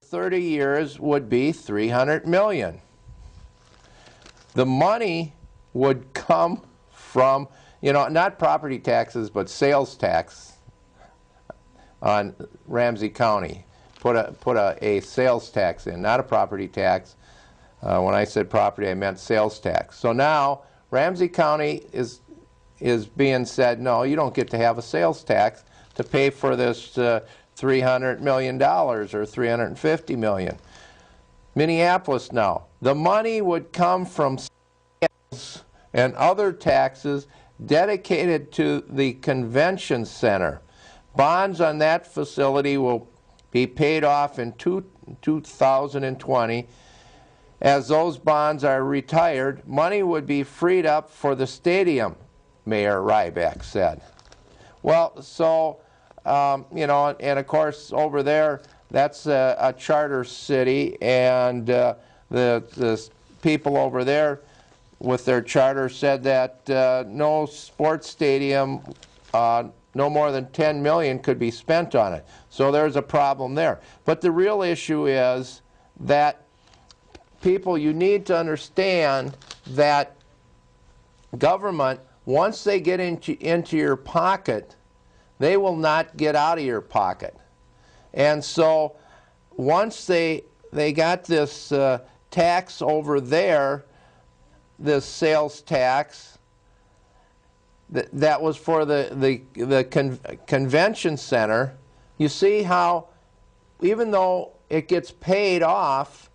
30 years would be $300 million. The money would come from, you know, not property taxes, but sales tax on Ramsey County. Put a sales tax in, not a property tax. When I said property, I meant sales tax. So now Ramsey County is being said, no, you don't get to have a sales tax to pay for this $300 million or $350 million. Minneapolis now, the money would come from sales and other taxes dedicated to the convention center. Bonds on that facility will be paid off in 2020. As those bonds are retired, money would be freed up for the stadium, Mayor Ryback said. Well, so, you know, and of course over there, that's a charter city, and the people over there with their charter said that no sports stadium, no more than $10 million could be spent on it. So there's a problem there. But the real issue is that people, you need to understand that government, once they get into your pocket, they will not get out of your pocket. And so once they got this tax over there, this sales tax, that was for the convention center, you see how even though it gets paid off,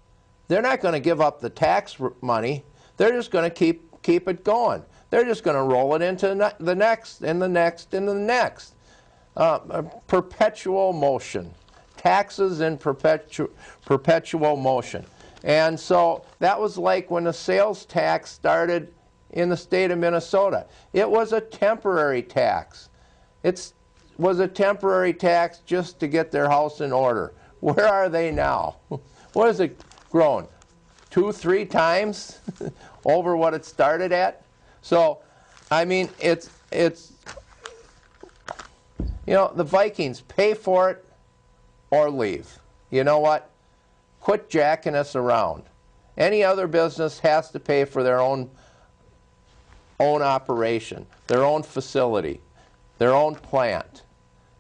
they're not going to give up the tax money. They're just going to keep it going. They're just going to roll it into the next and the next and the next. Perpetual motion. Taxes in perpetual motion. And so that was like when the sales tax started in the state of Minnesota. It was a temporary tax. It was a temporary tax just to get their house in order. Where are they now? What has it grown? 2-3 times over what it started at? So, I mean, it's you know, the Vikings, pay for it or leave. You know what? Quit jacking us around. Any other business has to pay for their own operation, their own facility, their own plant.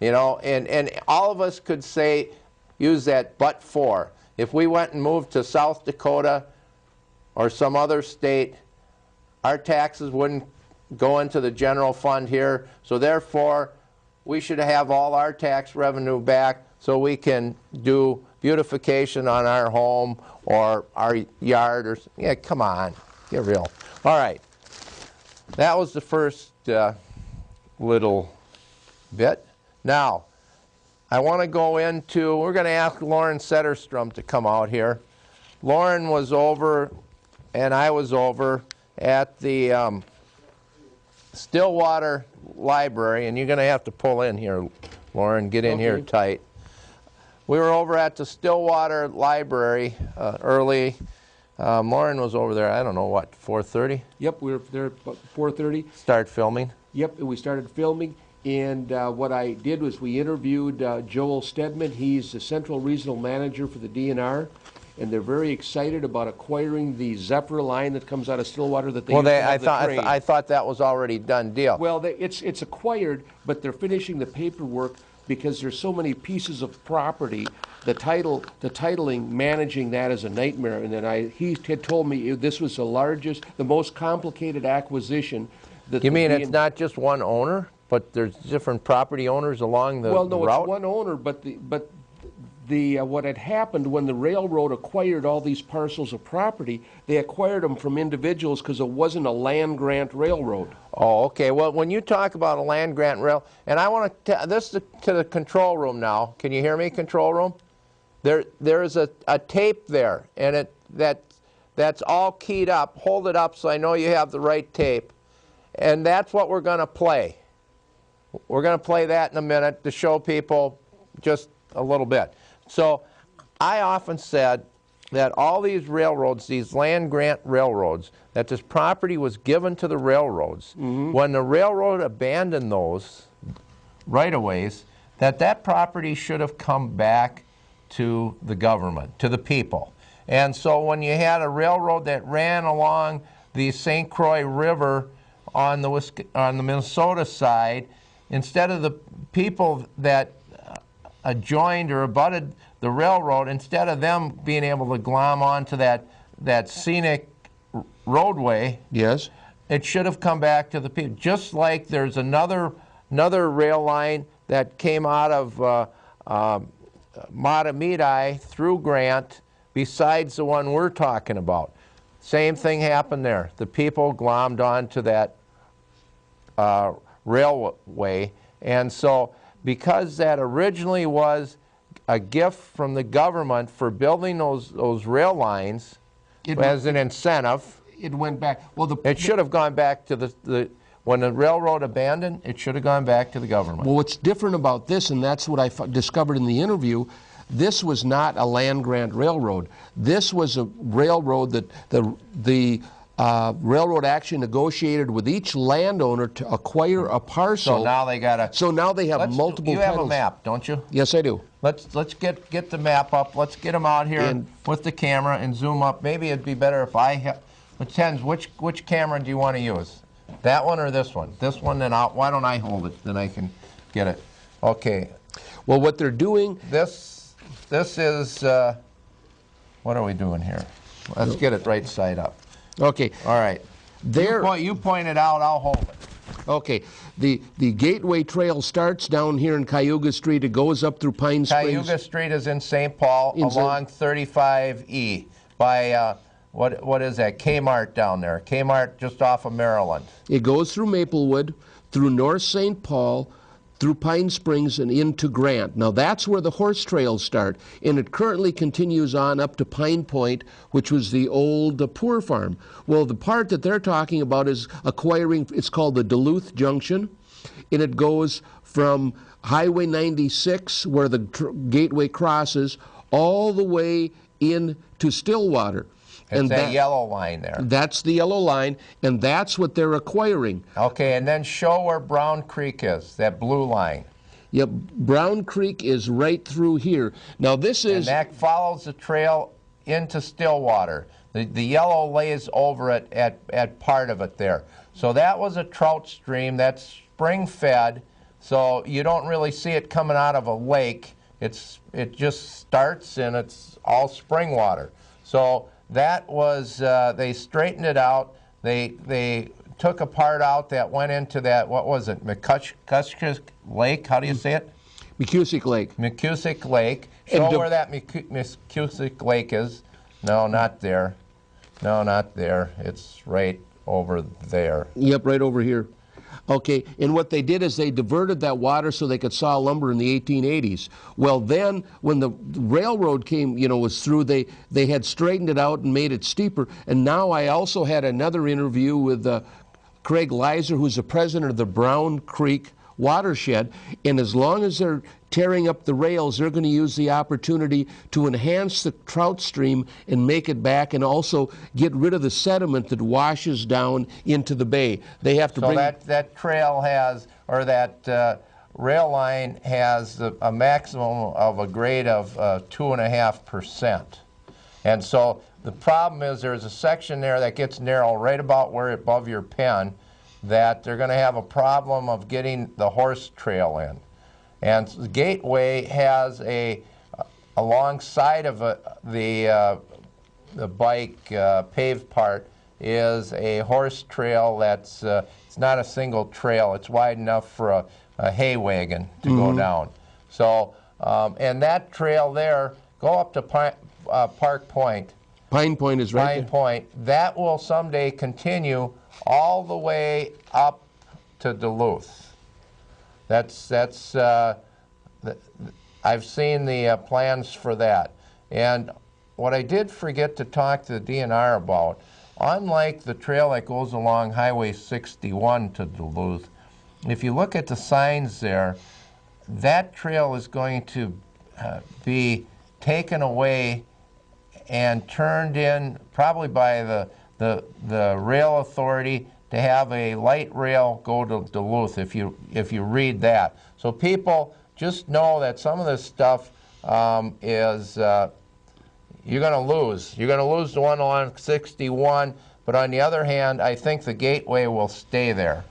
You know, and all of us could say, use that but for. If we went and moved to South Dakota or some other state, our taxes wouldn't go into the general fund here, so therefore we should have all our tax revenue back so we can do beautification on our home or our yard. Or yeah, come on, get real. All right, that was the first little bit. Now, I want to go into, we're going to ask Lauren Setterstrom to come out here. Lauren was over, and I was over at the Stillwater Library, and you're going to have to pull in here, Lauren, get in here tight. We were over at the Stillwater Library early. Lauren was over there, I don't know, what, 4:30? Yep, we were there about 4:30. Start filming? Yep, and we started filming. And what I did was we interviewed Joel Stedman. He's the Central Regional Manager for the DNR. And they're very excited about acquiring the Zephyr line that comes out of Stillwater that they use to have the train. I thought that was already done deal. Well, it's acquired, but they're finishing the paperwork because there's so many pieces of property. The titling, managing that is a nightmare. And then he had told me this was the most complicated acquisition. You mean it's not just one owner, but there's different property owners along the route? Well, no, it's one owner, but what had happened when the railroad acquired all these parcels of property, they acquired them from individuals because it wasn't a land grant railroad. Oh, okay. Well, when you talk about a land grant rail, and I want to this is to the control room now. Can you hear me, control room? There's a tape there, and that's all keyed up. Hold it up so I know you have the right tape. And that's what we're going to play. We're going to play that in a minute to show people just a little bit. So I often said that all these railroads, these land grant railroads, that this property was given to the railroads. Mm-hmm. When the railroad abandoned those right-of-ways, that property should have come back to the government, to the people. And so when you had a railroad that ran along the St. Croix River on the Minnesota side, instead of the people that adjoined or abutted the railroad, instead of them being able to glom onto that scenic roadway, Yes. it should have come back to the people. Just like there's another rail line that came out of Matamidi through Grant, besides the one we're talking about. Same thing happened there. The people glommed onto that railway, and so because that originally was a gift from the government for building those rail lines as an incentive, It went back. Well, it should have gone back to when the railroad abandoned, it should have gone back to the government. Well, what's different about this, and that's what I discovered in the interview, this was not a land grant railroad. This was a railroad that the railroad actually negotiated with each landowner to acquire a parcel. So now they got So now they have multiple You titles. have a map, don't you? Yes, I do. Let's get the map up. Let's get them out here with the camera and zoom up. Maybe it'd be better if I have. Depends, which camera do you want to use? That one or this one? This one, then why don't I hold it? Then I can get it. Okay. Well, what they're doing. This is, what are we doing here? Let's get it right side up. Okay. All right. You point it out, I'll hold it. Okay. The Gateway Trail starts down here in Cayuga Street. It goes up through Pine Springs. Cayuga Street is in St. Paul along 35E by, what is that? Kmart down there. Kmart just off of Maryland. It goes through Maplewood, through North St. Paul, through Pine Springs, and into Grant. Now that's where the horse trails start, and it currently continues on up to Pine Point, which was the old Poor Farm. Well, the part that they're talking about is acquiring, it's called the Duluth Junction, and it goes from Highway 96, where the Gateway crosses, all the way into Stillwater. It's that yellow line there. That's the yellow line, and that's what they're acquiring. Okay, and then show where Brown Creek is, that blue line. Yep, Brown Creek is right through here. Now this is... And that follows the trail into Stillwater. The yellow lays over it at part of it there. So that was a trout stream that's spring-fed, so you don't really see it coming out of a lake. It just starts and it's all spring water. So that was, they straightened it out. They took a part out that went into that, what was it, McCusick Lake? How do you say it? McCusick Lake. McCusick Lake. Show where that McCusick Lake is. No, not there. No, not there. It's right over there. Yep, right over here. Okay, and what they did is they diverted that water so they could saw lumber in the 1880s. Well, then, when the railroad came, was through, they had straightened it out and made it steeper. And now I also had another interview with Craig Leiser, who's the president of the Brown Creek Watershed. And as long as they're tearing up the rails, they're going to use the opportunity to enhance the trout stream and make it back, and also get rid of the sediment that washes down into the bay. They have to bring... So that trail has, or that rail line has a maximum of a grade of 2.5%. And so the problem is there's a section there that gets narrow right about where above your pen, that they're going to have a problem of getting the horse trail in. And the Gateway has alongside of the bike paved part is a horse trail that's it's not a single trail. It's wide enough for a hay wagon to go down. So and that trail there, go up to Park Point. Pine Point is right Pine Point. That will someday continue all the way up to Duluth. I've seen the plans for that. And what I did forget to talk to the DNR about, unlike the trail that goes along Highway 61 to Duluth, if you look at the signs there, that trail is going to be taken away and turned in probably by the rail authority to have a light rail go to Duluth, if you read that. So people just know that some of this stuff is you're going to lose. You're going to lose the one along 61, but on the other hand, I think the gateway will stay there.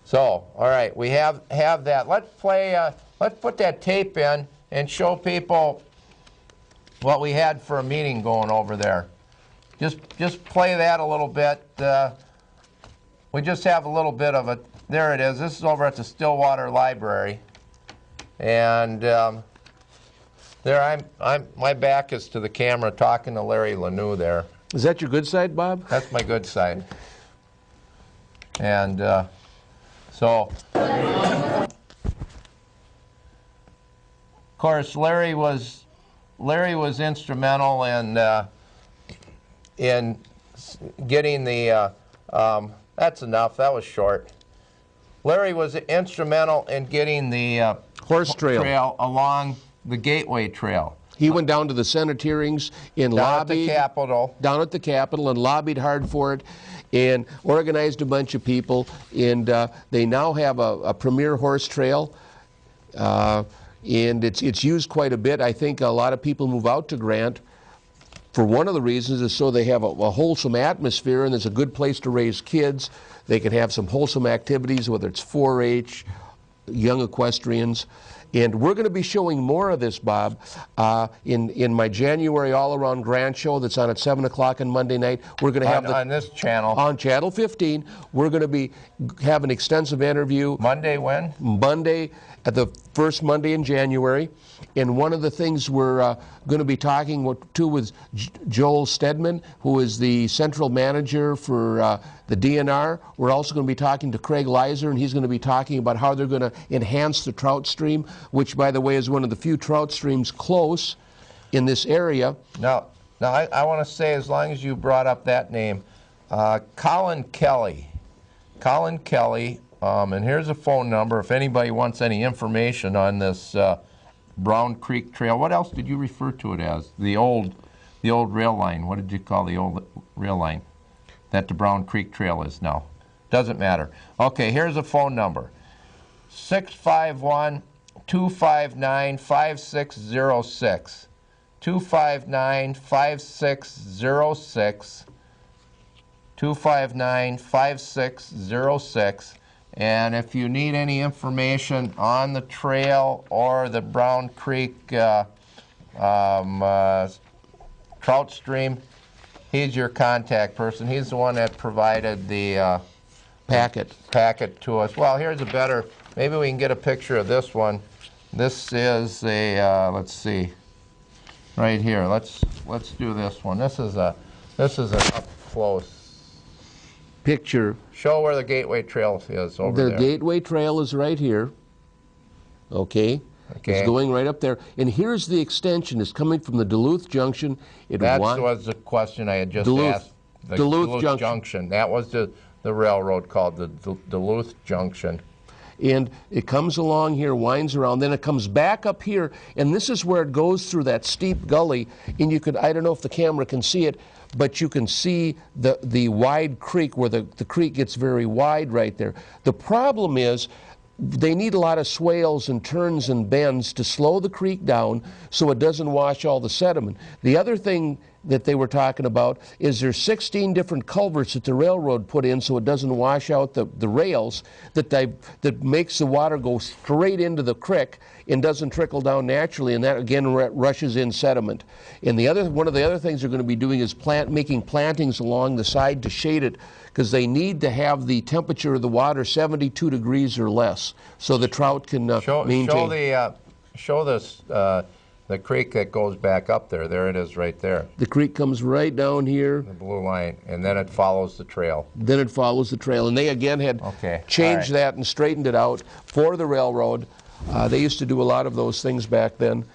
So, all right, we have that. Let's play. Let's put that tape in and show people what we had for a meeting going over there. Just play that a little bit. We just have a little bit of it. There it is. This is over at the Stillwater Library, and there my back is to the camera talking to Larry Lanou there. Is that your good side, Bob? That's my good side. And so, of course, Larry was instrumental in getting the. That's enough. That was short. Larry was instrumental in getting the horse trail along the Gateway Trail. He went down to the Senate hearings and lobbied down at the Capitol and lobbied hard for it, and organized a bunch of people. And they now have a premier horse trail, and it's used quite a bit. I think a lot of people move out to Grant for one of the reasons is so they have a wholesome atmosphere, and there's a good place to raise kids. They can have some wholesome activities, whether it's 4-H, young equestrians. And we're going to be showing more of this, Bob, in my January all-around Grant show that's on at 7 o'clock on Monday night. We're going to have on this channel. On Channel 15. We're going to have an extensive interview. Monday when? Monday, at the first Monday in January. And one of the things we're going to be talking to with Joel Stedman, who is the central manager for the DNR. We're also going to be talking to Craig Leiser, and he's going to be talking about how they're going to enhance the trout stream, which, by the way, is one of the few trout streams close in this area. Now I want to say, as long as you brought up that name, Colin Kelly. Colin Kelly, and here's a phone number if anybody wants any information on this Brown Creek Trail. What else did you refer to it as? The old rail line. What did you call the old rail line that the Brown Creek Trail is now? Doesn't matter. Okay, here's a phone number. 651-259-5606. 259-5606. 259-5606. And if you need any information on the trail or the Brown Creek trout stream, he's your contact person. He's the one that provided the packet to us. Well, here's a better, maybe we can get a picture of this one. This is a, let's see, right here. Let's do this one. This is an up close picture. Show where the Gateway Trail is over there. The Gateway Trail is right here. Okay. It's going right up there. And here's the extension. It's coming from the Duluth Junction. That was the question I had just asked. The Duluth Junction. That was the railroad called the Duluth Junction. And it comes along here, winds around, then it comes back up here, and this is where it goes through that steep gully. And you could, I don't know if the camera can see it, but you can see the wide creek where the creek gets very wide right there. The problem is they need a lot of swales and turns and bends to slow the creek down so it doesn't wash all the sediment. The other thing that they were talking about is there's 16 different culverts that the railroad put in so it doesn't wash out the rails, that makes the water go straight into the creek and doesn't trickle down naturally, and that again rushes in sediment. And one of the other things they're going to be doing is making plantings along the side to shade it, because they need to have the temperature of the water 72 degrees or less so the trout can maintain. Show this. The creek that goes back up there. There it is right there. The creek comes right down here. The blue line, and then it follows the trail. Then it follows the trail. And they again had changed that and straightened it out for the railroad. They used to do a lot of those things back then.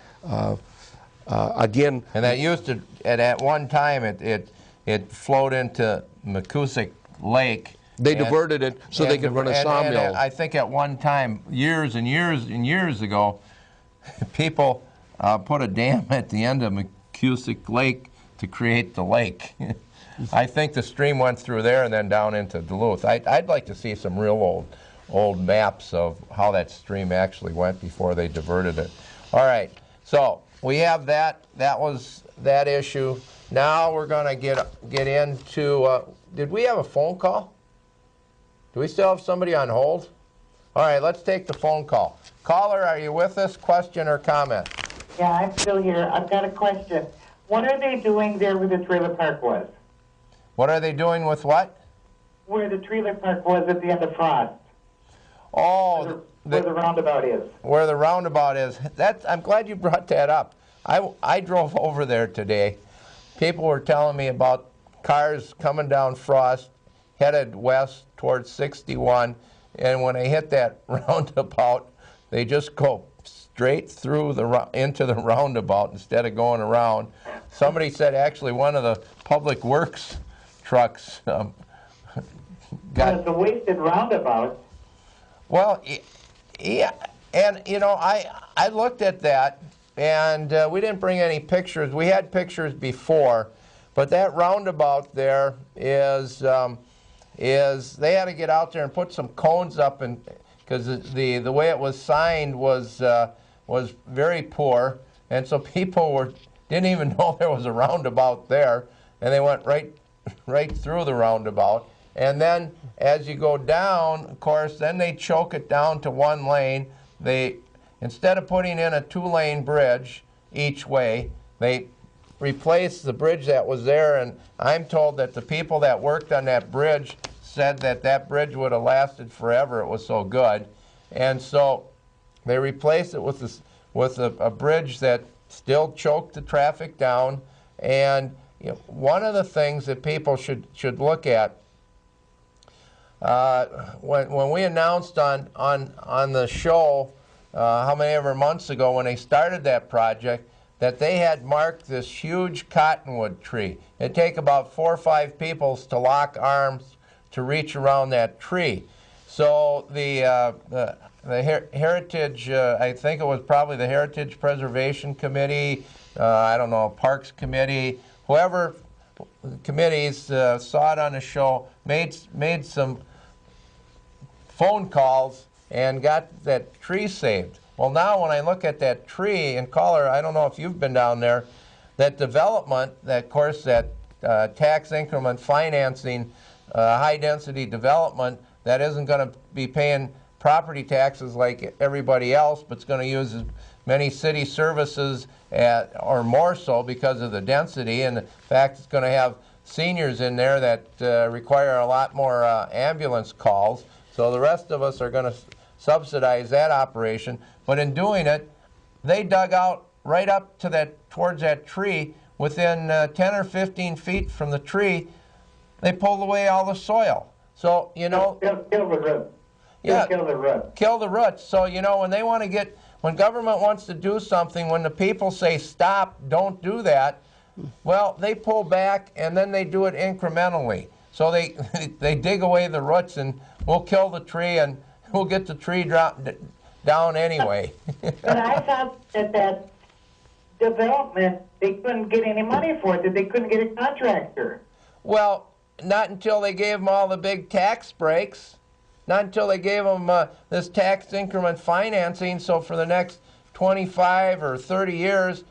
Again. And that used to, at one time, it flowed into McCusick Lake. They diverted it so they could run a sawmill. And I think at one time, years and years and years ago, people put a dam at the end of McCusick Lake to create the lake. I think the stream went through there and then down into Duluth. I'd like to see some real old maps of how that stream actually went before they diverted it. All right, So we have that. That was that issue. Now we're going to get into. Did we have a phone call? Do we still have somebody on hold? All right, let's take the phone call. Caller, are you with us? Question or comment? Yeah, I'm still here. I've got a question. What are they doing there where the trailer park was? What are they doing with what? Where the trailer park was at the end of Frost. Oh, Where the roundabout is. Where the roundabout is. I'm glad you brought that up. I drove over there today. People were telling me about cars coming down Frost, headed west towards 61, and when they hit that roundabout, they just go straight through into the roundabout instead of going around. Somebody said actually one of the public works trucks got. It's a wasted roundabout. Well, yeah, and you know, I looked at that, and we didn't bring any pictures. We had pictures before, but that roundabout there is they had to get out there and put some cones up, and because the way it was signed was very poor, and so people didn't even know there was a roundabout there, and they went right through the roundabout. And then as you go down, of course, then they choke it down to one lane. They, instead of putting in a two-lane bridge each way, they replaced the bridge that was there, and I'm told that the people that worked on that bridge said that bridge would have lasted forever. It was so good. And so they replaced it with a bridge that still choked the traffic down. And you know, one of the things that people should look at, when we announced on the show how many ever months ago when they started that project, that they had marked this huge cottonwood tree. It'd take about 4 or 5 people to lock arms to reach around that tree. So the Heritage, I think it was probably the Heritage Preservation Committee, I don't know, Parks Committee, whoever committees saw it on the show, made some phone calls and got that tree saved. Well, now when I look at that tree, and caller, I don't know if you've been down there, that development, that of course that tax increment financing, high-density development that isn't going to be paying property taxes like everybody else, but it's going to use as many city services or more so because of the density, and the fact it's going to have seniors in there that require a lot more ambulance calls. So the rest of us are going to subsidize that operation. But in doing it, they dug out right up to towards that tree. Within 10 or 15 feet from the tree, they pulled away all the soil. So, you know... Kill the roots. Yeah, kill the roots. Kill the roots. So, you know, when government wants to do something, when the people say, stop, don't do that, well, they pull back and then they do it incrementally. So they dig away the roots, and we'll kill the tree, and we'll get the tree down anyway. But I thought that development, they couldn't get any money for it, that they couldn't get a contractor. Well, not until they gave them all the big tax breaks. Not until they gave them this tax increment financing. So for the next 25 or 30 years,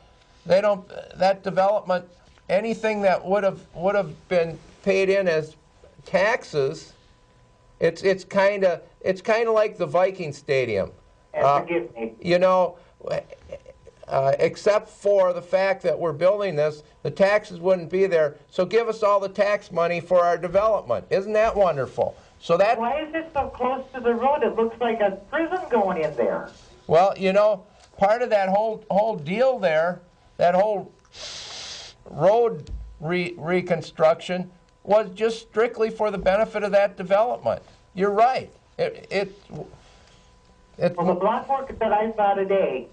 that development, anything that would have been paid in as taxes, it's kind of like the Viking Stadium. Forgive me. You know, except for the fact that we're building this, the taxes wouldn't be there. So give us all the tax money for our development. Isn't that wonderful? So that. Why is it so close to the road? It looks like a prison going in there. Well, you know, part of that whole deal there, that whole road reconstruction, was just strictly for the benefit of that development. You're right. Well, the block work that I saw today,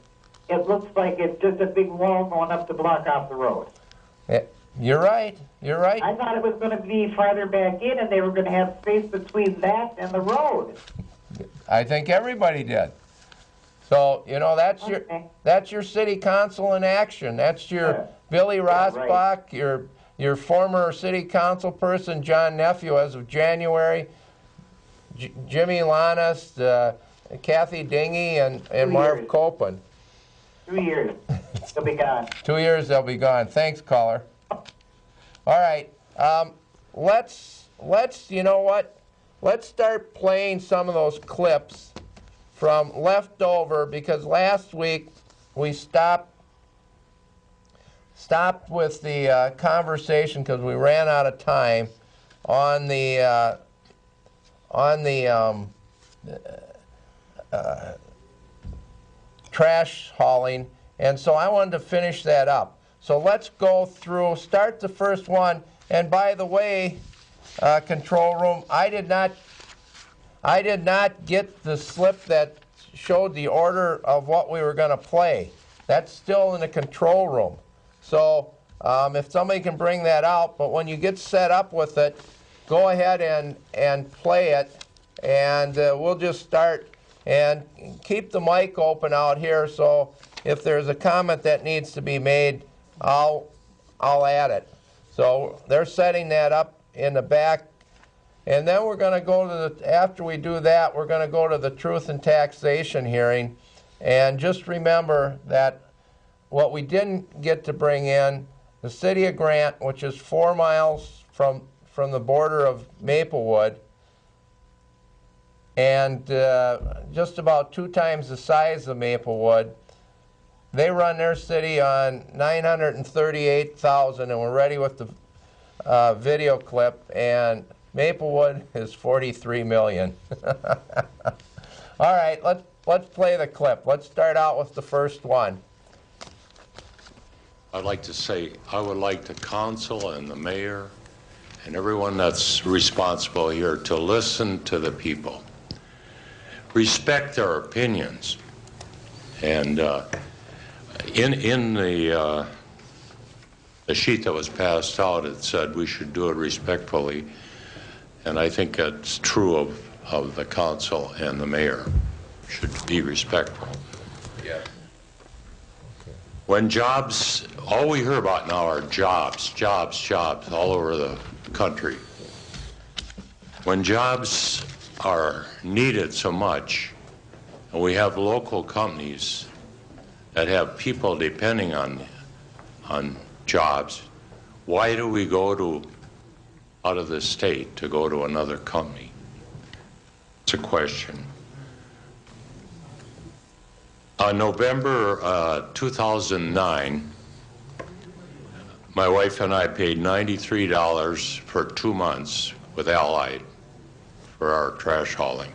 it looks like it's just a big wall going up to block off the road. You're right. You're right. I thought it was going to be farther back in, and they were going to have space between that and the road. I think everybody did. So, you know, that's your city council in action. That's your Billy Rosbach, right. your former city council person, John Nephew, as of January, Jimmy Lannis, Kathy Dingy, and Marv Copeland. 2 years. they'll be gone. 2 years they'll be gone. Thanks, caller. All right, let's you know what? Let's start playing some of those clips from leftover, because last week we stopped with the conversation because we ran out of time on the trash hauling, and so I wanted to finish that up. So let's go through, start the first one. And by the way, control room, I did not get the slip that showed the order of what we were going to play. That's still in the control room. So if somebody can bring that out, but when you get set up with it, go ahead and play it, and we'll just start. And keep the mic open out here, so if there's a comment that needs to be made, I'll add it. So they're setting that up in the back. And then we're going to go to after we do that, we're going to go to the Truth and Taxation hearing. And just remember that what we didn't get to bring in, the city of Grant, which is 4 miles from the border of Maplewood, and just about 2 times the size of Maplewood. They run their city on 938,000, and we're ready with the video clip, and Maplewood is 43 million. All right, let's play the clip. Let's start out with the first one. I'd like to say I would like the council and the mayor and everyone that's responsible here to listen to the people. Respect their opinions. And in the sheet that was passed out, it said we should do it respectfully. And I think that's true of the council and the mayor. Should be respectful. Yeah. When jobs, all we hear about now are jobs all over the country. When jobs are needed so much, and we have local companies that have people depending on jobs, why do we go out of the state to go to another company? It's a question. On November 2009, my wife and I paid $93 for 2 months with Allied for our trash hauling.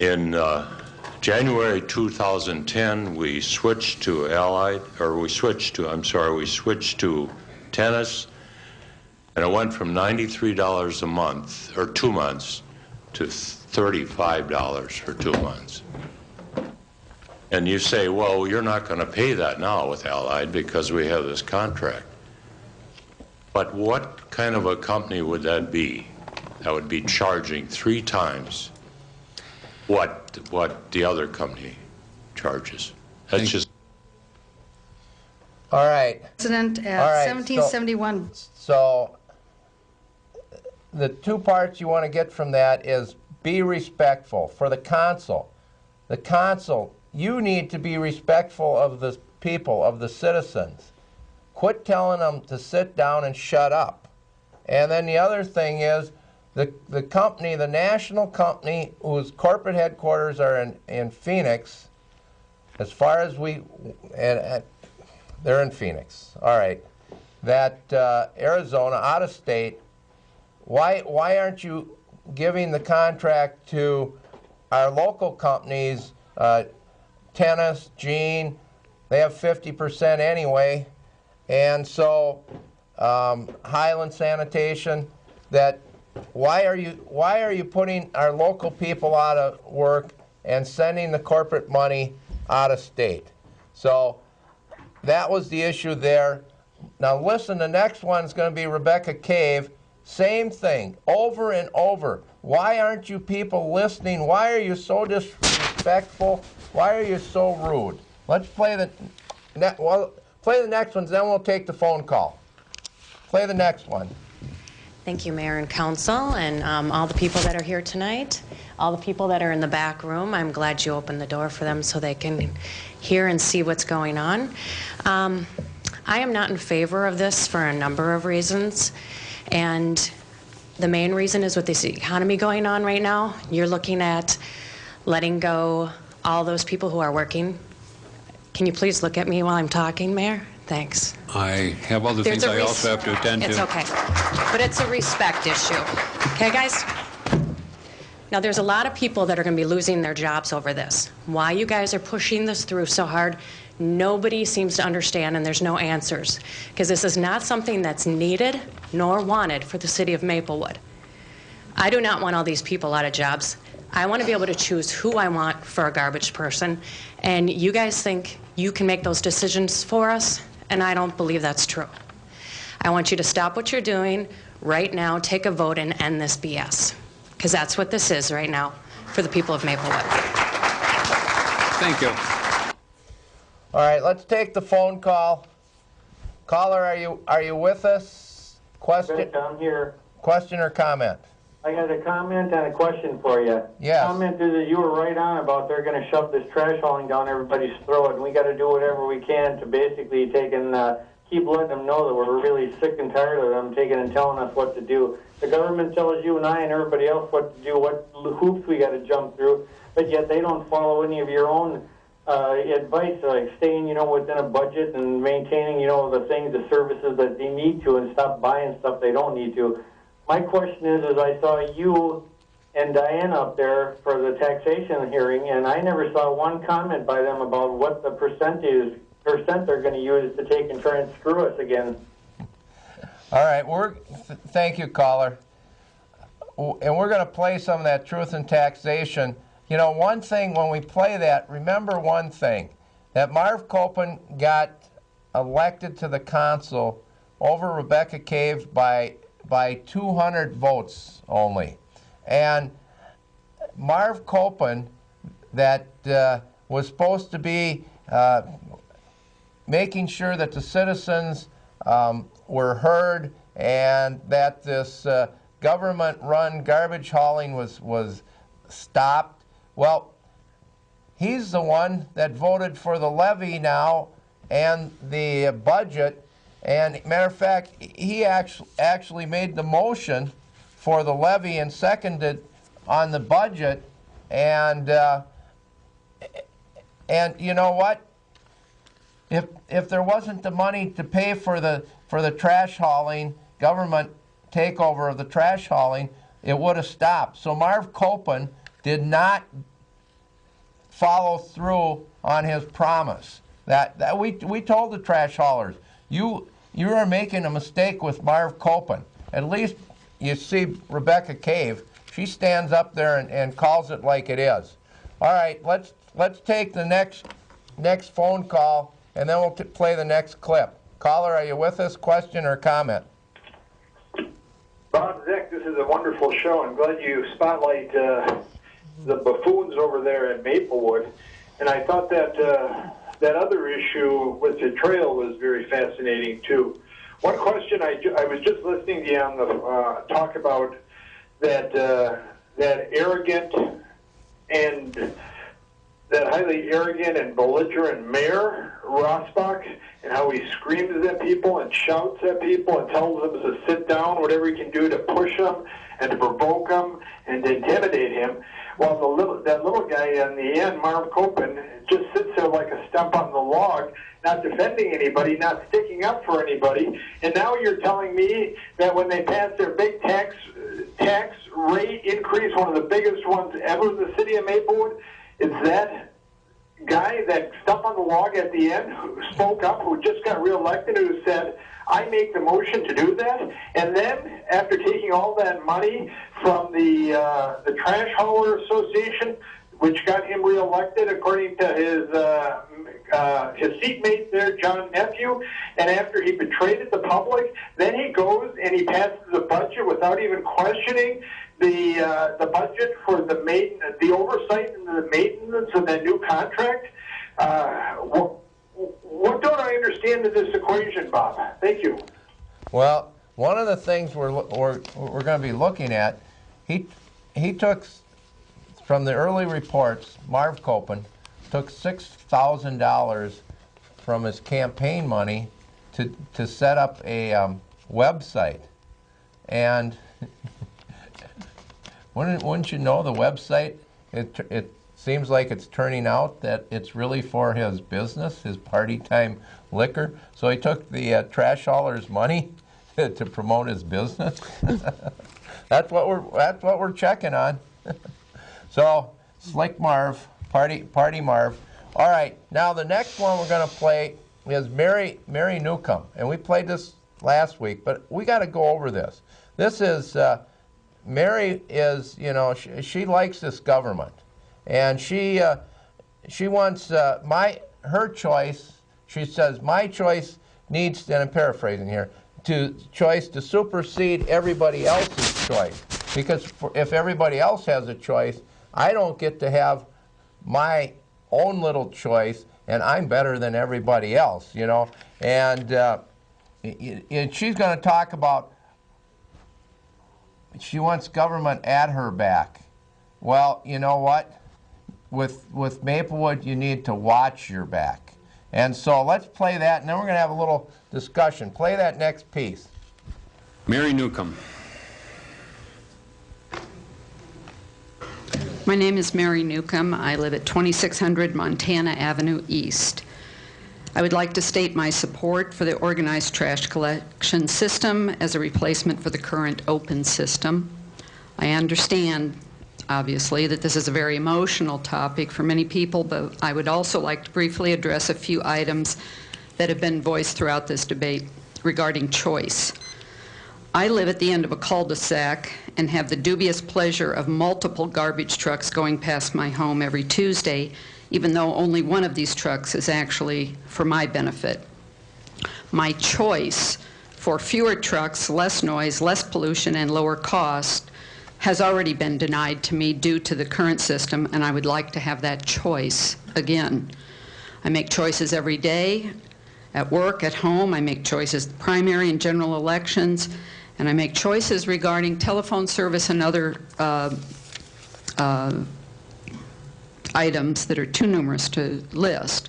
In January 2010, we switched to Tennis, and it went from $93 a month, or 2 months, to $35 for 2 months. And you say, well, you're not going to pay that now with Allied because we have this contract. But what kind of a company would that be? That would be charging 3 times what the other company charges. That's just... All right. President at All right, 1771. So the 2 parts you want to get from that is be respectful. For the council, you need to be respectful of the people, of the citizens. Quit telling them to sit down and shut up. And then the other thing is the company, the national company whose corporate headquarters are in Phoenix, as far as they're in Phoenix. All right. That Arizona, out of state, why aren't you giving the contract to our local companies, Tennis, Gene? They have 50% anyway. And so Highland Sanitation, that why are you putting our local people out of work and sending the corporate money out of state? So that was the issue there. Now listen, the next one's going to be Rebecca Cave. Same thing, over and over. Why aren't you people listening? Why are you so disrespectful? Why are you so rude? Let's play the next ones, then we'll take the phone call. Play the next one. Thank you, Mayor and Council, and all the people that are here tonight, all the people that are in the back room. I'm glad you opened the door for them so they can hear and see what's going on. I am not in favor of this for a number of reasons, and the main reason is with this economy going on right now. You're looking at letting go all those people who are working. Can you please look at me while I'm talking, Mayor? Thanks. I have other things I also have to attend to. It's okay. But it's a respect issue. Okay, guys? Now, there's a lot of people that are going to be losing their jobs over this. Why you guys are pushing this through so hard, nobody seems to understand, and there's no answers. Because this is not something that's needed nor wanted for the city of Maplewood. I do not want all these people out of jobs. I want to be able to choose who I want for a garbage person. And you guys think you can make those decisions for us? And I don't believe that's true. I want you to stop what you're doing right now, take a vote, and end this BS. Because that's what this is right now for the people of Maplewood. Thank you. All right, let's take the phone call. Caller, are you with us? Question? I'm here. Question or comment? I got a comment and a question for you. Yes. Comment is that you were right on about they're going to shove this trash hauling down everybody's throat, and we got to do whatever we can to basically take and keep letting them know that we're really sick and tired of them taking and telling us what to do. The government tells you and I and everybody else what to do, what hoops we got to jump through, but yet they don't follow any of your own advice, like staying, within a budget and maintaining, the things, the services that they need to, and stop buying stuff they don't need to. My question is I saw you and Diane up there for the taxation hearing, and I never saw one comment by them about what the percent they're going to use to take and try and screw us again. All right, thank you, caller. And we're going to play some of that truth in taxation. One thing when we play that, remember one thing, that Marv Copen got elected to the council over Rebecca Cave by 200 votes only. And Marv Copen, that was supposed to be making sure that the citizens were heard and that this government-run garbage hauling was stopped. Well, he's the one that voted for the levy now and the budget. And matter of fact, he actually made the motion for the levy and seconded on the budget. And you know what? If there wasn't the money to pay for the trash hauling, government takeover of the trash hauling, it would have stopped. So Marv Copen did not follow through on his promise. That we told the trash haulers, you are making a mistake with Marv Copen. At least you see Rebecca Cave. She stands up there and calls it like it is. All right, let's take the next phone call, and then we'll play the next clip. Caller, are you with us? Question or comment? Bob, Zick, this is a wonderful show. I'm glad you spotlight the buffoons over there at Maplewood. And I thought that that other issue with the trail was very fascinating, too. One question, I was just listening to you on the talk about that arrogant and that highly arrogant and belligerent mayor, Rossbach, and how he screams at people and shouts at people and tells them to sit down, whatever he can do to push them and to provoke them and to intimidate him. While that little guy in the end, Marv Copen, just sits there like a stump on the log, not defending anybody, not sticking up for anybody. And now you're telling me that when they pass their big tax rate increase, one of the biggest ones ever in the city of Maplewood, it's that guy, that stump on the log at the end, who spoke up, who just got reelected, who said, I make the motion to do that. And then, after taking all that money from the Trash Hauler Association, which got him reelected, according to his seatmate there, John Nephew, and after he betrayed the public, then he goes and he passes a budget without even questioning the budget for the oversight and the maintenance of that new contract. What don't I understand in this equation, Bob? Thank you. Well, one of the things we're going to be looking at, he took, from the early reports, Marv Copen took $6,000 from his campaign money to set up a website. And wouldn't you know, the website, it seems like it's turning out that it's really for his business, his party time liquor. So he took the trash hauler's money to promote his business. That's what we're checking on. So Slick Marv, Party Marv. All right, now the next one we're going to play is Mary Newcomb, and we played this last week, but we got to go over this. This is Mary is, you know, she likes this government, and she wants her choice. She says my choice needs, and I'm paraphrasing here, to supersede everybody else's choice, because if everybody else has a choice, I don't get to have my own little choice, and I'm better than everybody else, you know. And she's going to talk about, she wants government at her back. Well, you know what? With Maplewood, you need to watch your back. And so let's play that, and then we're going to have a little discussion. Play that next piece. Mary Newcomb. My name is Mary Newcomb. I live at 2600 Montana Avenue East. I would like to state my support for the organized trash collection system as a replacement for the current open system. I understand, obviously, that this is a very emotional topic for many people, but I would also like to briefly address a few items that have been voiced throughout this debate regarding choice. I live at the end of a cul-de-sac and have the dubious pleasure of multiple garbage trucks going past my home every Tuesday, even though only one of these trucks is actually for my benefit. My choice for fewer trucks, less noise, less pollution, and lower cost has already been denied to me due to the current system, and I would like to have that choice again. I make choices every day, at work, at home. I make choices primary and general elections, and I make choices regarding telephone service and other items that are too numerous to list.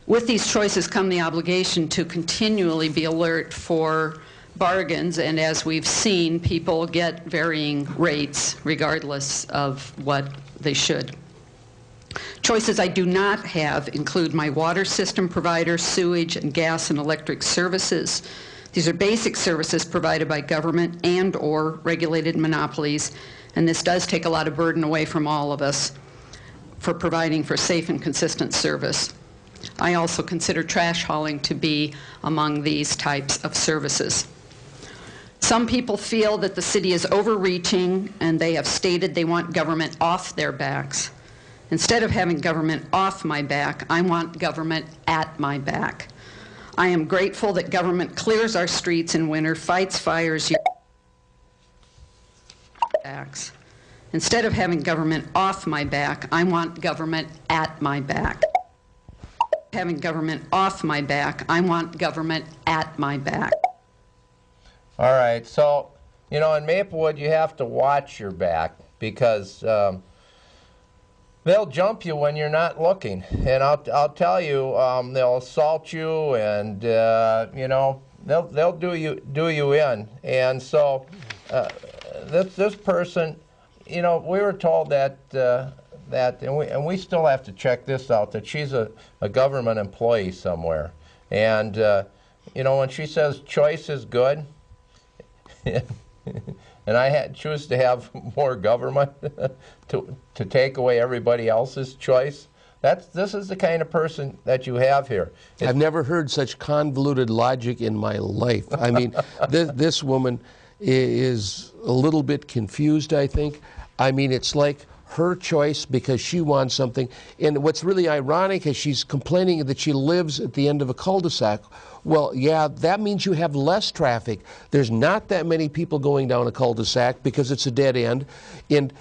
With these choices come the obligation to continually be alert for bargains, and as we've seen, people get varying rates regardless of what they should. Choices I do not have include my water system provider, sewage and gas and electric services. These are basic services provided by government and/or regulated monopolies, and this does take a lot of burden away from all of us for providing for safe and consistent service. I also consider trash hauling to be among these types of services. Some people feel that the city is overreaching, and they have stated they want government off their backs. Instead of having government off my back, I want government at my back. I am grateful that government clears our streets in winter, fights fires. Instead of having government off my back, I want government at my back. Having government off my back, I want government at my back. All right, so, you know, in Maplewood, you have to watch your back, because they'll jump you when you're not looking, and I'll tell you, they'll assault you, and you know, they'll do you in. And so this person, you know, we were told that and we still have to check this out, that she's a government employee somewhere, and you know, when she says choice is good, and I choose to have more government to take away everybody else's choice. This is the kind of person that you have here. I've never heard such convoluted logic in my life. I mean, this woman is a little bit confused, I think. I mean, it's like her choice because she wants something. And what's really ironic is she's complaining that she lives at the end of a cul-de-sac. Well, yeah, that means you have less traffic. There's not that many people going down a cul-de-sac because it's a dead end. And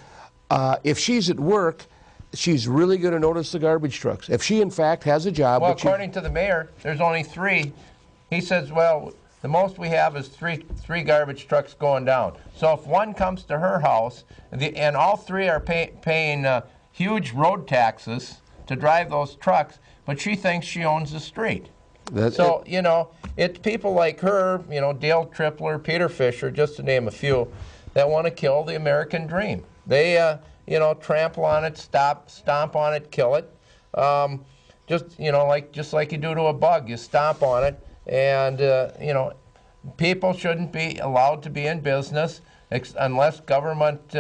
if she's at work, she's really going to notice the garbage trucks. If she, in fact, has a job... Well, according to the mayor, there's only 3. He says, well, the most we have is three garbage trucks going down. So if one comes to her house, and all three are paying huge road taxes to drive those trucks, but she thinks she owns the street. So, you know, it's people like her, you know, Dale Tripler, Peter Fisher, just to name a few, that want to kill the American dream. They, you know, trample on it, stomp on it, kill it. Just, you know, just like you do to a bug, you stomp on it. And, you know, people shouldn't be allowed to be in business unless government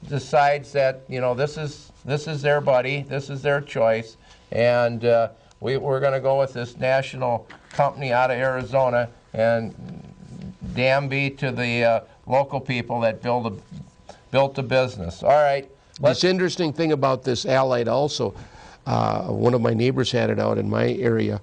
decides that, you know, this is their buddy, this is their choice, and we're going to go with this national company out of Arizona, and damn be to the local people that built the business. All right. This interesting thing about this Allied also, one of my neighbors had it out in my area.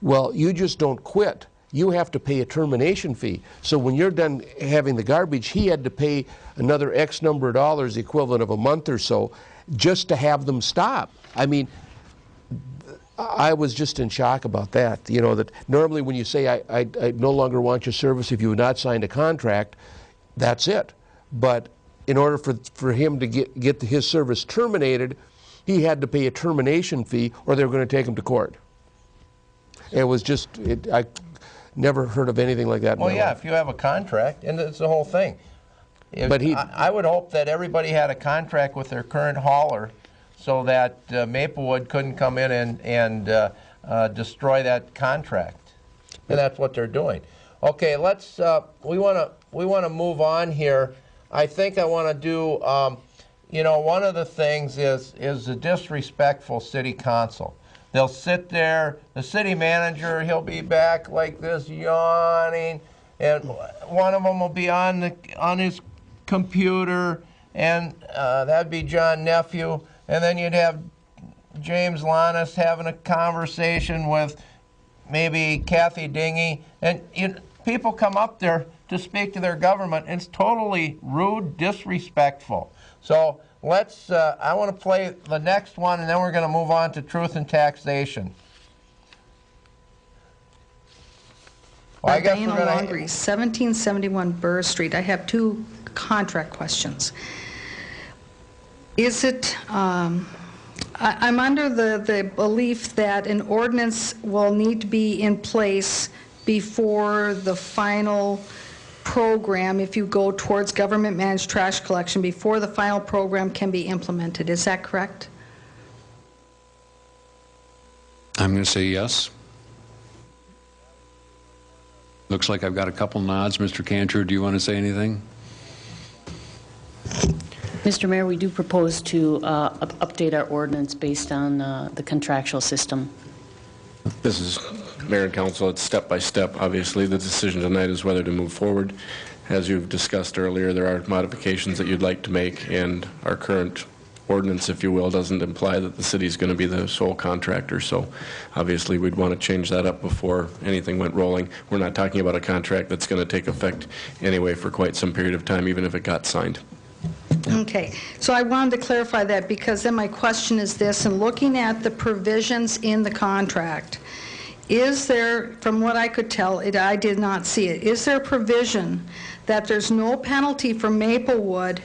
Well, you just don't quit. You have to pay a termination fee. So when you're done having the garbage, he had to pay another X number of dollars, the equivalent of a month or so, just to have them stop. I mean, I was just in shock about that. You know, that normally when you say, I no longer want your service if you have not signed a contract, that's it. But in order for him to get his service terminated, he had to pay a termination fee or they were going to take him to court. It was just, I never heard of anything like that in my life. If you have a contract, and it's the whole thing. But I would hope that everybody had a contract with their current hauler so that Maplewood couldn't come in and destroy that contract. And that's what they're doing. Okay, let's, we want to move on here. I think I want to do, you know, one of the things is the disrespectful city council. They'll sit there, the city manager, he'll be back like this, yawning, and one of them will be on his computer, and that'd be John Nephew, and then you'd have James Lannis having a conversation with maybe Kathy Dingy, and people come up there to speak to their government, and it's totally rude, disrespectful. So let's, I want to play the next one, and then we're going to move on to truth and taxation. Well, I guess Diana we're going Laundrie, 1771 Burr Street. I have two contract questions. Is it, I'm under the belief that an ordinance will need to be in place before the final program, if you go towards government-managed trash collection, before the final program can be implemented. Is that correct? I'm going to say yes. Looks like I've got a couple nods. Mr. Cantor, do you want to say anything? Mr. Mayor, we do propose to update our ordinance based on the contractual system. This is Mayor and Council. It's step by step. Obviously, the decision tonight is whether to move forward. As you've discussed earlier, there are modifications that you'd like to make, and our current ordinance, if you will, doesn't imply that the city is going to be the sole contractor. So obviously, we'd want to change that up before anything went rolling. We're not talking about a contract that's going to take effect anyway for quite some period of time, even if it got signed. Okay, so I wanted to clarify that, because then my question is this: in looking at the provisions in the contract, is there, from what I could tell, I did not see it, is there a provision that there's no penalty for Maplewood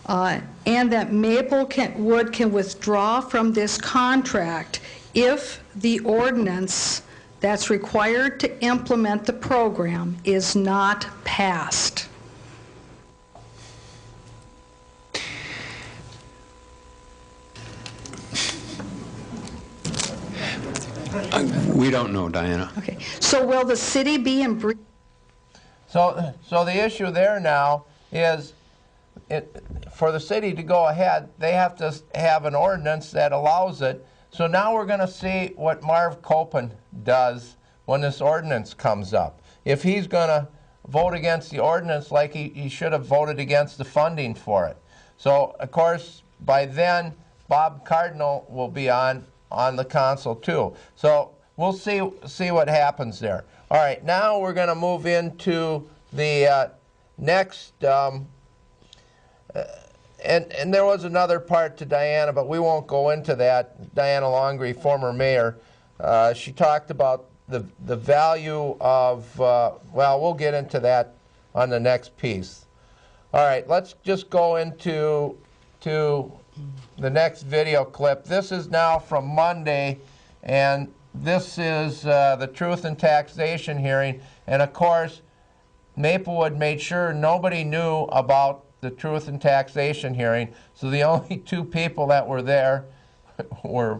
and that Maplewood can withdraw from this contract if the ordinance that's required to implement the program is not passed? We don't know, Diana. Okay. So will the city be in breach? So the issue there now is, for the city to go ahead, they have to have an ordinance that allows it. So now we're going to see what Marv Copen does when this ordinance comes up. If he's going to vote against the ordinance like he should have voted against the funding for it. So, of course, by then, Bob Cardinal will be on the council too. So we'll see what happens there. All right, now we're going to move into the next, and there was another part to Diana, but we won't go into that. Diana Laundrie, former mayor, she talked about the value of, well, we'll get into that on the next piece. All right, let's just go into the next video clip. This is now from Monday, and this is the Truth in Taxation hearing. And of course, Maplewood made sure nobody knew about the Truth in Taxation hearing. So the only two people that were there were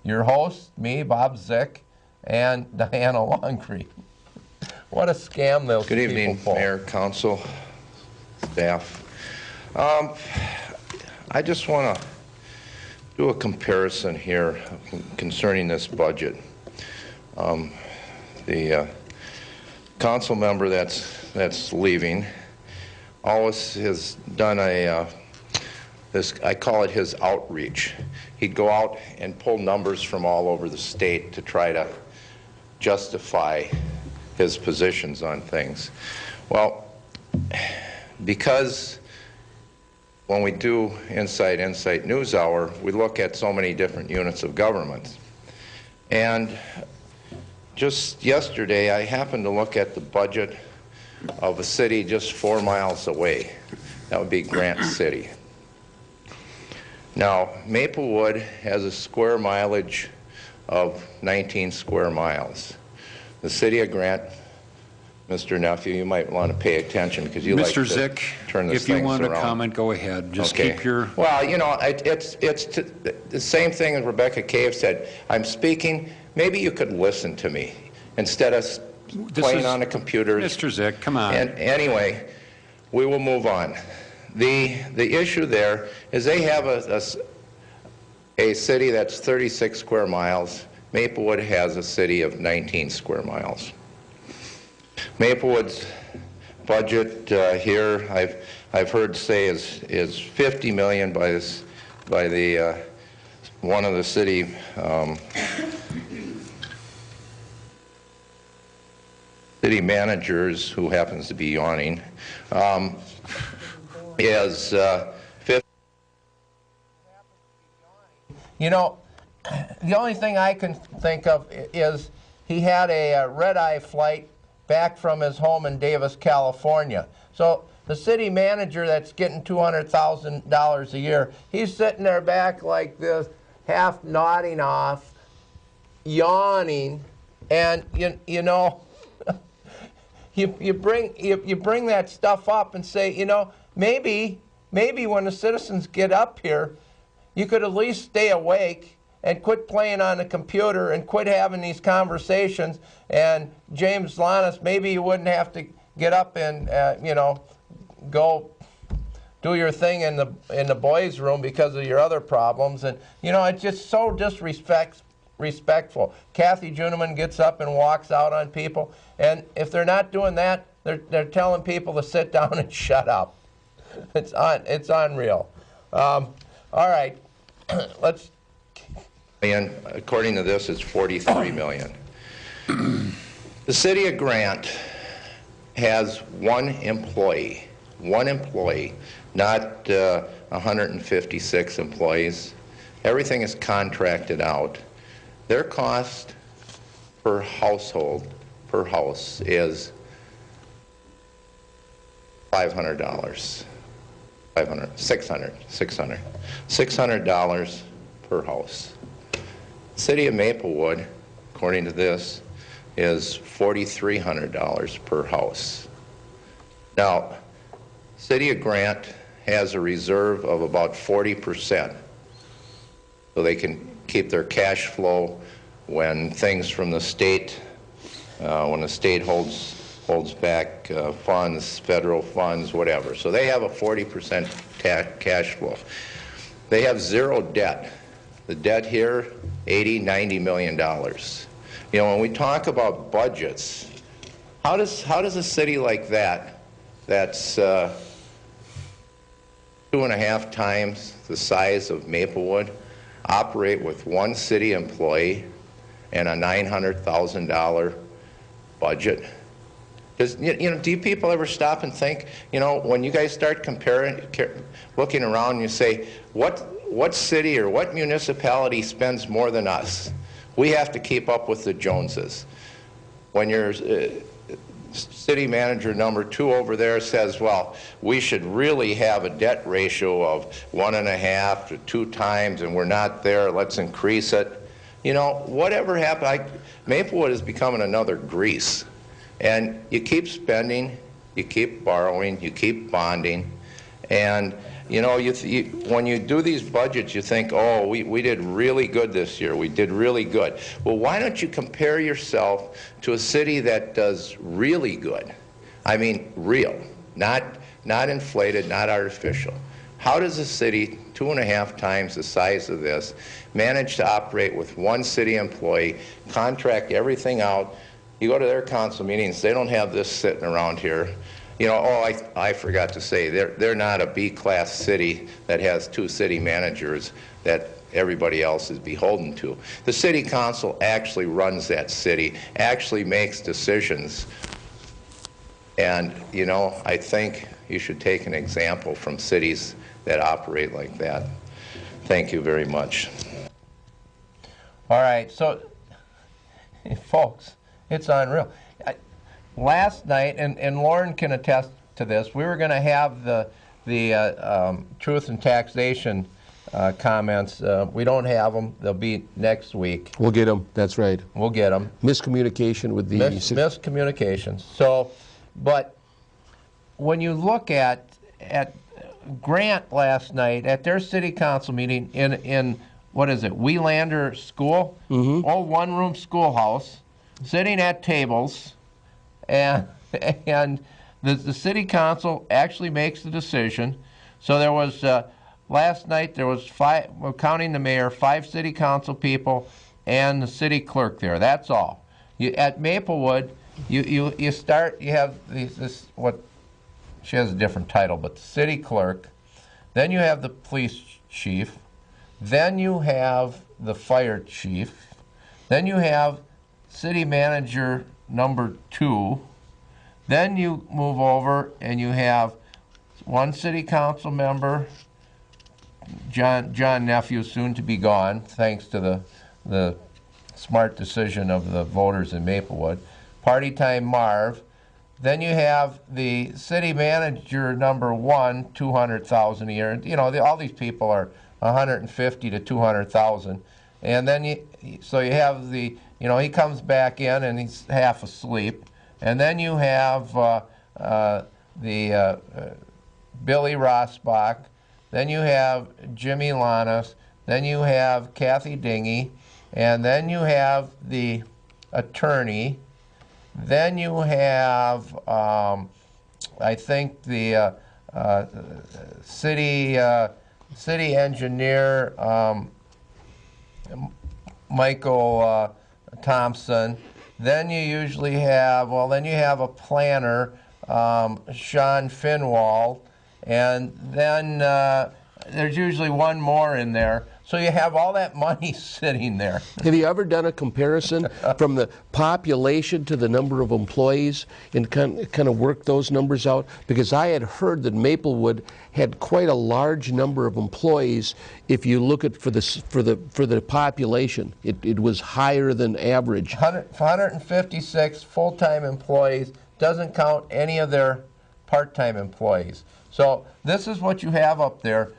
your host, me, Bob Zick, and Diana Longry. What a scam those people pull. Good evening, Mayor, Council, staff. I just want to do a comparison here concerning this budget. The council member that's leaving always has done this, I call it his outreach. He'd go out and pull numbers from all over the state to try to justify his positions on things. Well, because when we do Insight News Hour, we look at so many different units of government. And just yesterday, I happened to look at the budget of a city just 4 miles away. That would be Grant City. Now, Maplewood has a square mileage of 19 square miles. The city of Grant, Mr. Nephew, you might want to pay attention because you like to Zick, turn this if you things want to around. comment, go ahead. Just Okay. keep your... Well, you know, it's the same thing as Rebecca Cave said. I'm speaking. Maybe you could listen to me instead of playing on the computer. Mr. Zick, come on. And anyway, we will move on. The issue there is they have a city that's 36 square miles. Maplewood has a city of 19 square miles. Maplewood's budget here, I've heard say is 50 million by the one of the city city managers, who happens to be yawning, is 50. You know, the only thing I can think of is he had a red-eye flight back from his home in Davis, California. So the city manager that's getting $200,000 a year, he's sitting there back like this, half nodding off, yawning, and you know, you bring that stuff up and say, you know, maybe when the citizens get up here, you could at least stay awake and quit playing on the computer and quit having these conversations. And James Lannis, maybe you wouldn't have to get up and you know, go do your thing in the boys' room because of your other problems. And you know, it's just so disrespectful. Kathy Juneman gets up and walks out on people, and if they're not doing that, they're telling people to sit down and shut up. It's unreal. All right, let's. And according to this, it's 43 million. The city of Grant has one employee, not 156 employees. Everything is contracted out. Their cost per household, per house, is $500. $600 per house. City of Maplewood, according to this, is $4,300 per house. Now, City of Grant has a reserve of about 40%, so they can keep their cash flow when things from the state, when the state holds back funds, federal funds, whatever. So they have a 40% cash flow. They have zero debt. The debt here, $80–90 million. You know, when we talk about budgets, how does a city like that, that's 2.5 times the size of Maplewood, operate with one city employee and a $900,000 budget? Does, you know, do you people ever stop and think, you know, when you guys start comparing, looking around, and you say, what city or what municipality spends more than us? We have to keep up with the Joneses. When your city manager number 2 over there says, well, we should really have a debt ratio of 1.5 to 2 times, and we're not there, let's increase it. You know, whatever happened, Maplewood is becoming another Greece. And you keep spending, you keep borrowing, you keep bonding, and you know, when you do these budgets, you think, oh, we did really good this year. We did really good. Well, why don't you compare yourself to a city that does really good? I mean, real, not inflated, not artificial. How does a city 2.5 times the size of this manage to operate with 1 city employee, contract everything out? You go to their council meetings, they don't have this sitting around here. You know, oh, I forgot to say, they're not a B-class city that has 2 city managers that everybody else is beholden to. The city council actually runs that city, actually makes decisions. And, you know, I think you should take an example from cities that operate like that. Thank you very much. All right, so, folks, it's unreal. Last night, and Lauren can attest to this, we were going to have the truth and taxation comments. We don't have them. They'll be next week. We'll get them. That's right. We'll get them. Miscommunication with the... Miscommunications. So, but when you look at Grant last night, at their city council meeting in what is it, Welander School? Mm-hmm. Old one-room schoolhouse, sitting at tables, and the city council actually makes the decision. So there was, last night there was 5, counting the mayor, 5 city council people and the city clerk there. That's all. At Maplewood, you have this, what, she has a different title, but the city clerk, then you have the police chief, then you have the fire chief, then you have city manager number 2, then you move over and you have 1 city council member, John Nephew, soon to be gone, thanks to the smart decision of the voters in Maplewood, Party Time Marv, then you have the city manager number 1, $200,000 a year. You know, all these people are $150,000 to $200,000, and then so you have the, you know, he comes back in and he's half asleep, and then you have Billy Rossbach, then you have Jimmy Lanas, then you have Kathy Dingy, and then you have the attorney, then you have I think the city engineer Michael Thompson. Then you usually have, well, then you have a planner, Sean Finwald, and then there's usually 1 more in there. So you have all that money sitting there. Have you ever done a comparison from the population to the number of employees and kind of worked those numbers out? Because I had heard that Maplewood had quite a large number of employees. If you look at for the population, it was higher than average. 156 full-time employees, doesn't count any of their part-time employees. So this is what you have up there.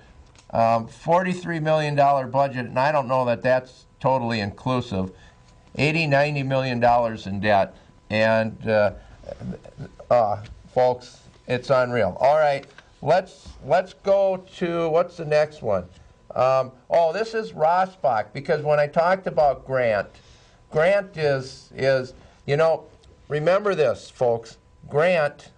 $43 million budget, and I don't know that that's totally inclusive. $80–90 million in debt, and folks, it's unreal. All right, let's go to, what's the next one? Oh, this is Rossbach, because when I talked about Grant is you know, remember this, folks. Grant,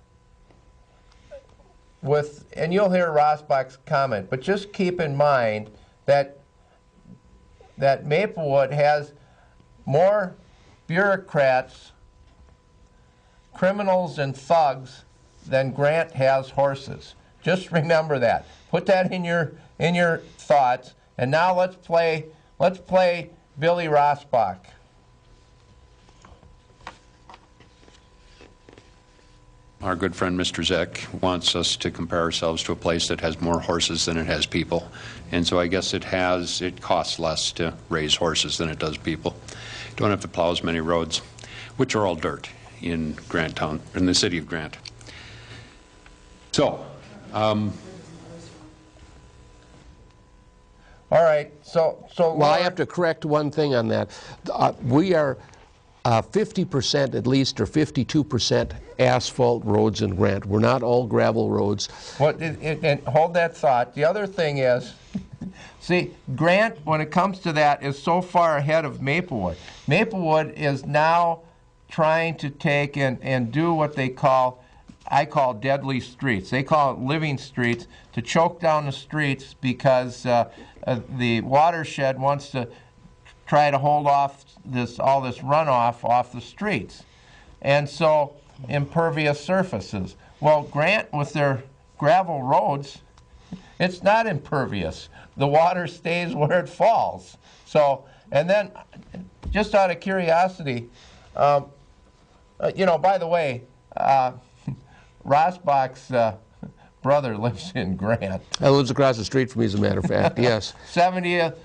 and you'll hear Rossbach's comment, but just keep in mind that Maplewood has more bureaucrats, criminals, and thugs than Grant has horses. Just remember that. Put that in your thoughts. And now let's play Billy Rossbach. Our good friend Mr. Zick wants us to compare ourselves to a place that has more horses than it has people. And so I guess it costs less to raise horses than it does people. Don't have to plow as many roads, which are all dirt in Grant Town, in the city of Grant. So, All right, so Well, I have to correct one thing on that. We are 50% at least, or 52% asphalt roads in Grant. We're not all gravel roads. Well, and hold that thought. The other thing is, see, Grant, when it comes to that, is so far ahead of Maplewood. Maplewood is now trying to take and do what I call deadly streets. They call it living streets, to choke down the streets because the watershed wants to try to hold off all this runoff off the streets. And so, impervious surfaces. Well, Grant, with their gravel roads, it's not impervious. The water stays where it falls. So, and then, just out of curiosity, you know, by the way, Rosbach's brother lives in Grant. He lives across the street from me, as a matter of fact, yes. 70th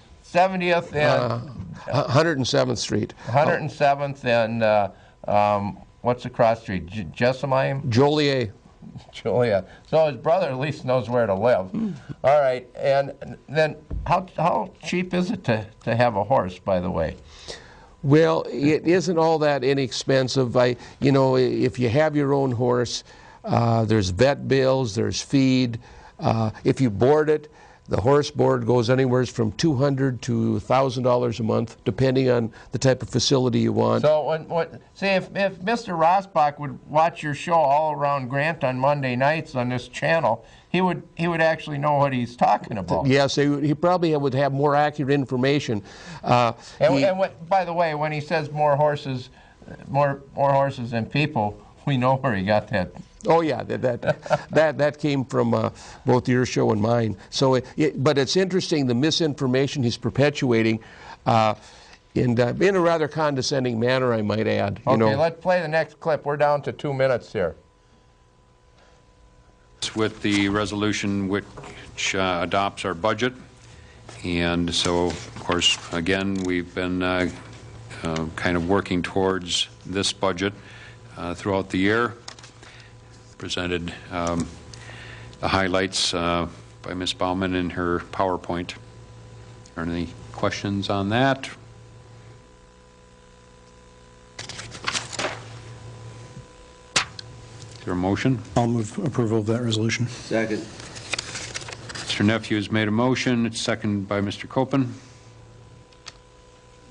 and 107th Street. 107th and what's across the street? Jessamine? Joliet. Joliet. So his brother at least knows where to live. All right, and then how cheap is it to have a horse, by the way? Well, it isn't all that inexpensive. You know, if you have your own horse, there's vet bills, there's feed. If you board it, the horse board goes anywhere from $200 to $1,000 a month, depending on the type of facility you want. So, if Mr. Rosbach would watch your show all around Grant on Monday nights on this channel, he would actually know what he's talking about. Yes, he probably would have more accurate information. By the way, when he says more horses than people, we know where he got that. Oh yeah, that came from both your show and mine. So, but it's interesting, the misinformation he's perpetuating, in a rather condescending manner, I might add. Okay, let's play the next clip. We're down to 2 minutes here. with the resolution which adopts our budget, and so, of course, again, we've been kind of working towards this budget throughout the year. Presented the highlights by Ms. Baumann in her PowerPoint. Are there any questions on that? Is there a motion? I'll move approval of that resolution. Second. Mr. Nephew has made a motion. It's seconded by Mr. Copen. Is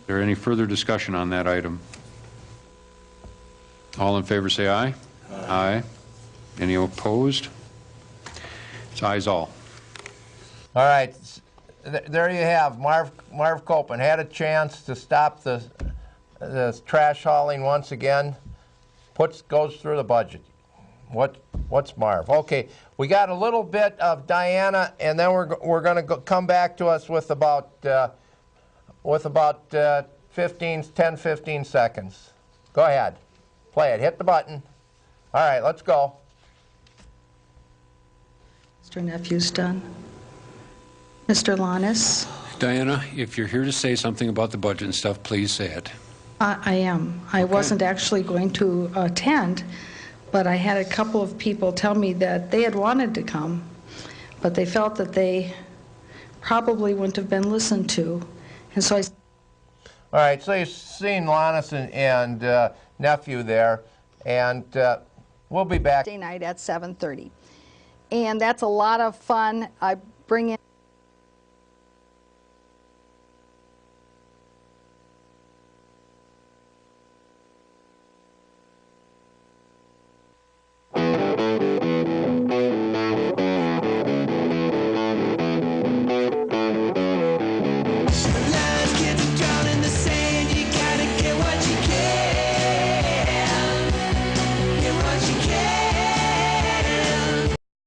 there any further discussion on that item? All in favor say aye. Aye. Any opposed? It's ayes all. All right, there you have Marv Copen had a chance to stop the trash hauling once again. Goes through the budget. What's Marv? Okay, we got a little bit of Diana, and then we're going to come back to us with about 10-15 seconds. Go ahead, play it. Hit the button. All right, let's go. Mr. Nephew's done. Mr. Lannis? Diana, if you're here to say something about the budget and stuff, please say it. I am. I wasn't actually going to attend, but I had a couple of people tell me that they had wanted to come, but they felt that they probably wouldn't have been listened to. And so All right, so you've seen Lannis and Nephew there, and we'll be back. Thursday night at 7:30. And that's a lot of fun. I bring in